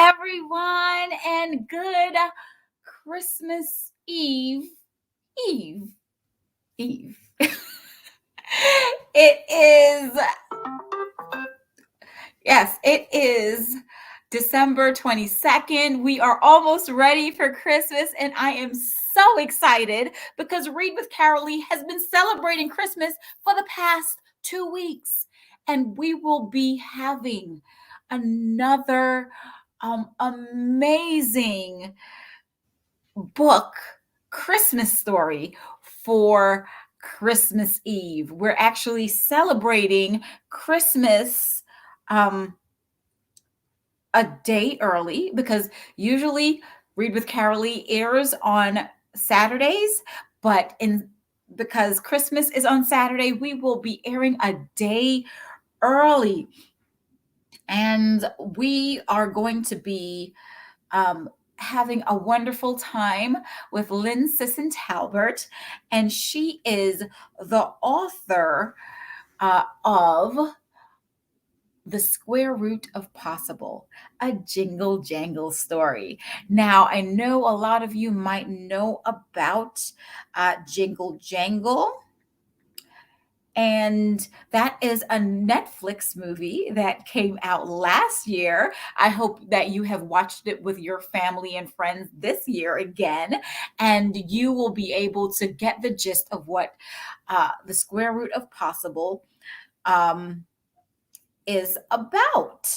everyone, and good Christmas Eve. Eve. Eve. It is December 22nd. We are almost ready for Christmas, and I am so excited because Read with Carylee has been celebrating Christmas for the past 2 weeks. And we will be having another amazing book Christmas story for Christmas Eve. We're actually celebrating Christmas a day early because usually Read with Carylee airs on Saturdays, but because Christmas is on Saturday, we will be airing a day early. And we are going to be having a wonderful time with Lynn Sisson Talbert, and she is the author of The Square Root of Possible, a jingle jangle story. Now, I know a lot of you might know about Jingle Jangle. And that is a Netflix movie that came out last year. I hope that you have watched it with your family and friends this year again, and you will be able to get the gist of what the square root of possible is about.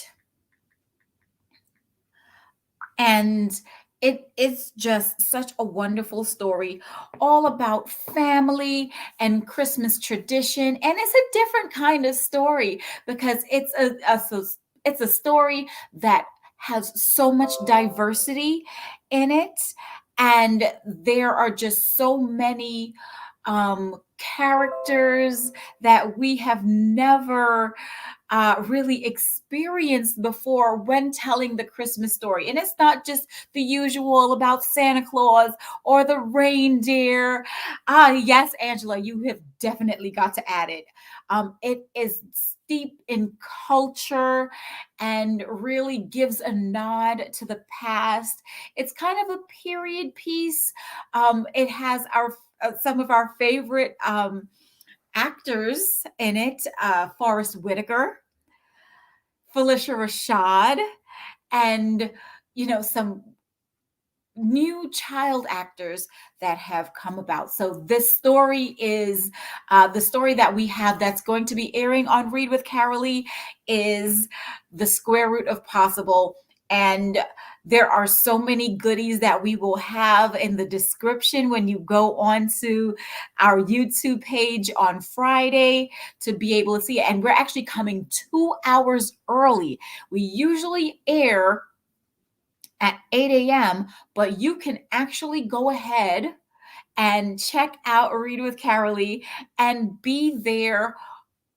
And it is just such a wonderful story, all about family and Christmas tradition. And it's a different kind of story because it's a story that has so much diversity in it. And there are just so many characters that we have never really experienced before when telling the Christmas story. And it's not just the usual about Santa Claus or the reindeer. Yes, Angela, you have definitely got to add it. It is steep in culture and really gives a nod to the past. It's kind of a period piece. It has some of our favorite actors in it, Forrest Whitaker, Felicia Rashad, and some new child actors that have come about. So this story is the story that we have that's going to be airing on Read with Carylee is The Square Root of Possible. And there are so many goodies that we will have in the description when you go on to our YouTube page on Friday to be able to see it. And we're actually coming 2 hours early. We usually air at 8 a.m., but you can actually go ahead and check out Read with Carylee and be there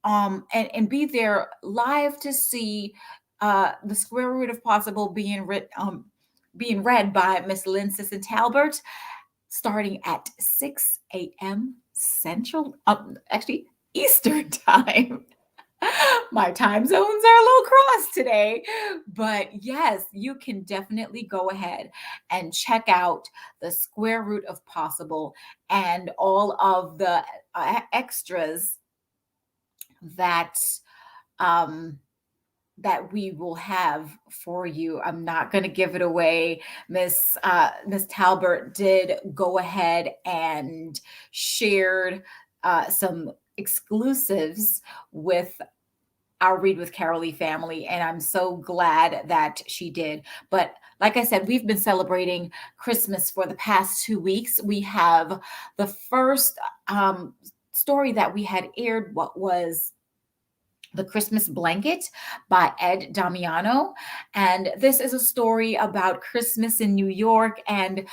and be there live to see The Square Root of Possible being read by Miss Lynn Sisson Talbert starting at 6 a.m. Central, actually Eastern time. My time zones are a little crossed today, but yes, you can definitely go ahead and check out The Square Root of Possible and all of the extras that that we will have for you. I'm not going to give it away. Miss Talbert did go ahead and shared some exclusives with our Read with Carylee family, and I'm so glad that she did. But like I said, we've been celebrating Christmas for the past 2 weeks. We have the first story that we had aired, what was The Christmas Blanket by Ed Damiano. And this is a story about Christmas in New York and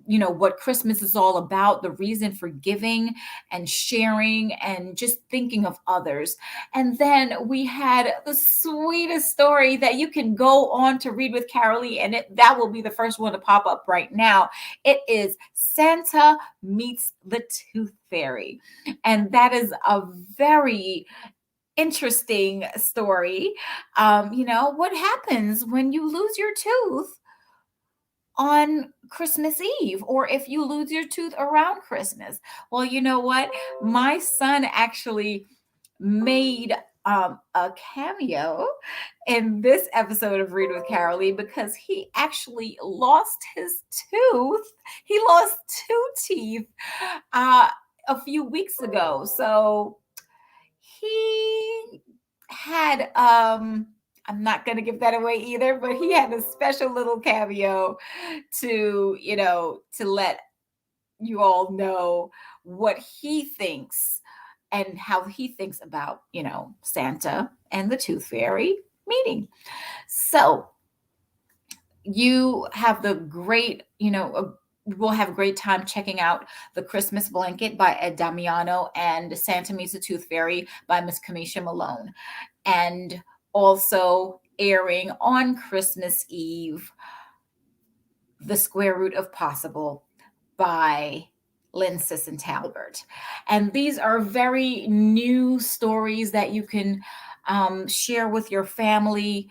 what Christmas is all about, the reason for giving and sharing and just thinking of others. And then we had the sweetest story that you can go on to Read with Carylee, and that will be the first one to pop up right now. It is Santa Meets the Tooth Fairy. And that is a very interesting story. What happens when you lose your tooth on Christmas Eve, or if you lose your tooth around Christmas? Well, you know what? My son actually made a cameo in this episode of Read with Carolee because he actually lost his tooth. He lost two teeth uh, a few weeks ago. So he had I'm not going to give that away either, but he had a special little cameo to let you all know what he thinks and how he thinks about, Santa and the Tooth Fairy meeting. So you have the great, we'll have a great time checking out The Christmas Blanket by Ed Damiano and Santa Meets the Tooth Fairy by Miss Kamisha Malone. And also airing on Christmas Eve, The Square Root of Possible by Lynn Sisson Talbert. And these are very new stories that you can share with your family.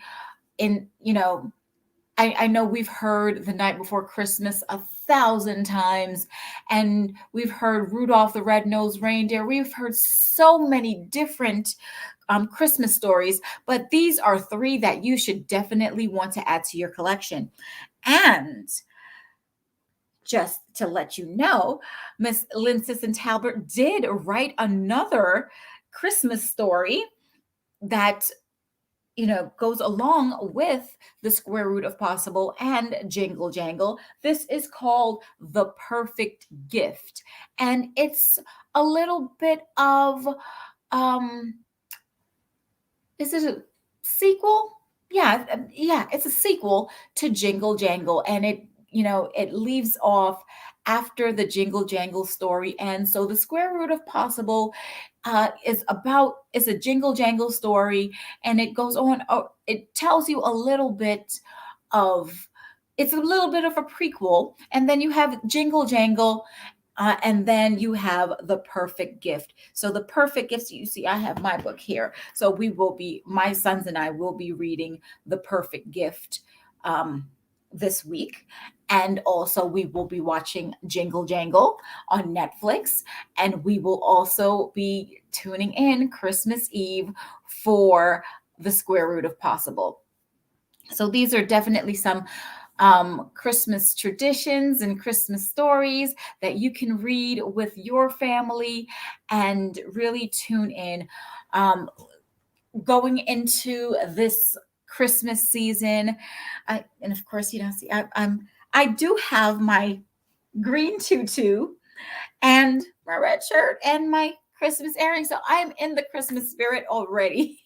I know we've heard The Night Before Christmas 1,000 times, and we've heard Rudolph the Red-Nosed Reindeer. We've heard so many different Christmas stories, but these are three that you should definitely want to add to your collection. And just to let you know, Miss Lynn Sisson Talbert did write another Christmas story that goes along with The Square Root of Possible and Jingle Jangle. This is called The Perfect Gift. And it's a little bit of, is it a sequel? Yeah, it's a sequel to Jingle Jangle. And it leaves off after the Jingle Jangle story. And so The Square Root of Possible is a Jingle Jangle story, and it goes on. It tells you a little bit of, it's a little bit of a prequel, and then you have Jingle Jangle, and then you have The Perfect Gift. So The Perfect Gift, you see, I have my book here. So my sons and I will be reading The Perfect Gift this week. And also we will be watching Jingle Jangle on Netflix. And we will also be tuning in Christmas Eve for The Square Root of Possible. So these are definitely some Christmas traditions and Christmas stories that you can read with your family and really tune in. Going into this Christmas season, and of course, see, I do have my green tutu and my red shirt and my Christmas earrings, so I'm in the Christmas spirit already.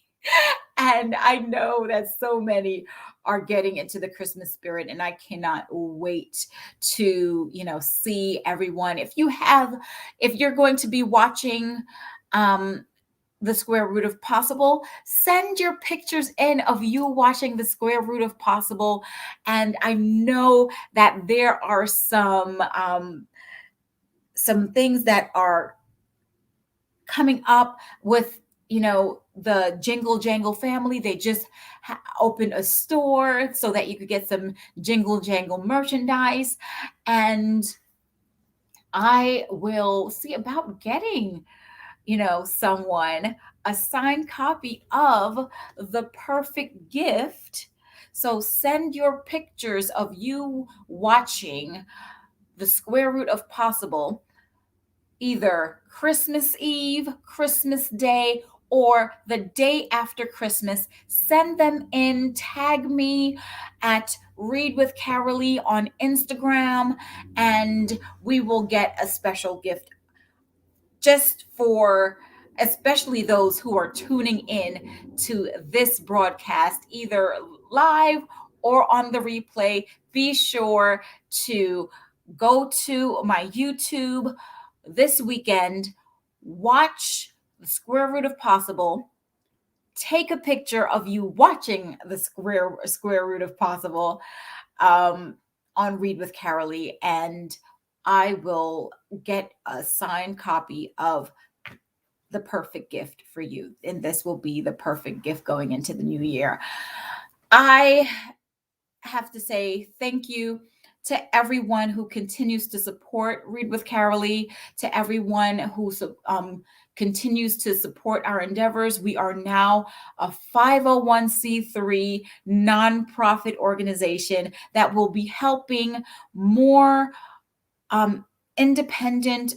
And I know that so many are getting into the Christmas spirit, and I cannot wait to, see everyone. If you're going to be watching The Square Root of Possible, send your pictures in of you watching The Square Root of Possible. And I know that there are some things that are coming up with the Jingle Jangle family. They just opened a store so that you could get some Jingle Jangle merchandise, and I will see about getting someone a signed copy of The Perfect Gift. So send your pictures of you watching The Square Root of Possible, either Christmas Eve, Christmas Day, or the day after Christmas. Send them in, tag me at Read with Carylee on Instagram, and we will get a special gift just for especially those who are tuning in to this broadcast, either live or on the replay. Be sure to go to my YouTube this weekend, watch The Square Root of Possible, take a picture of you watching the square root of possible on Read with Carolee, and I will get a signed copy of the perfect gift for you. And this will be the perfect gift going into the new year. I have to say thank you to everyone who continues to support Read with Carylee, to everyone who continues to support our endeavors. We are now a 501c3 nonprofit organization that will be helping more independent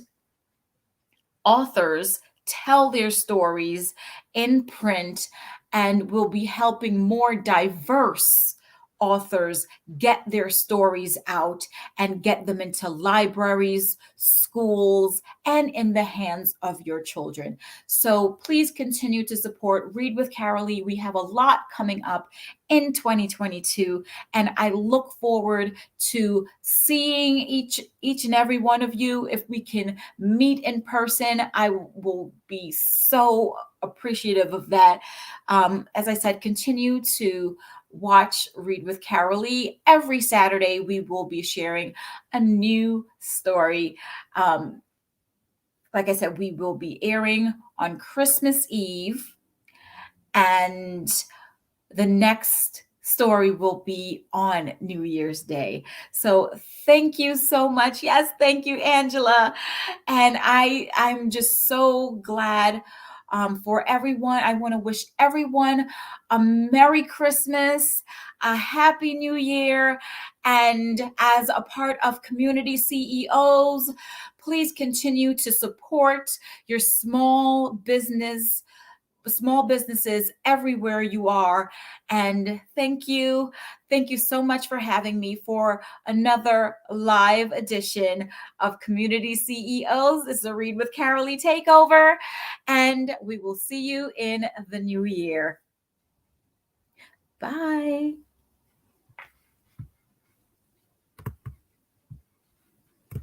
authors tell their stories in print, and will be helping more diverse authors get their stories out and get them into libraries, schools, and in the hands of your children. So please continue to support Read with Carylee. We have a lot coming up in 2022, and I look forward to seeing each and every one of you. If we can meet in person, I will be so appreciative of that. As I said, continue to watch Read with Carylee. Every Saturday, we will be sharing a new story. Like I said, we will be airing on Christmas Eve, and the next story will be on New Year's Day. So thank you so much. Yes, thank you, Angela. And I'm just so glad for everyone. I want to wish everyone a Merry Christmas, a Happy New Year. And as a part of Community CEOs, please continue to support your small businesses everywhere you are. And thank you so much for having me for another live edition of Community CEOs. This is a Read with Carylee takeover, and we will see you in the new year. Bye.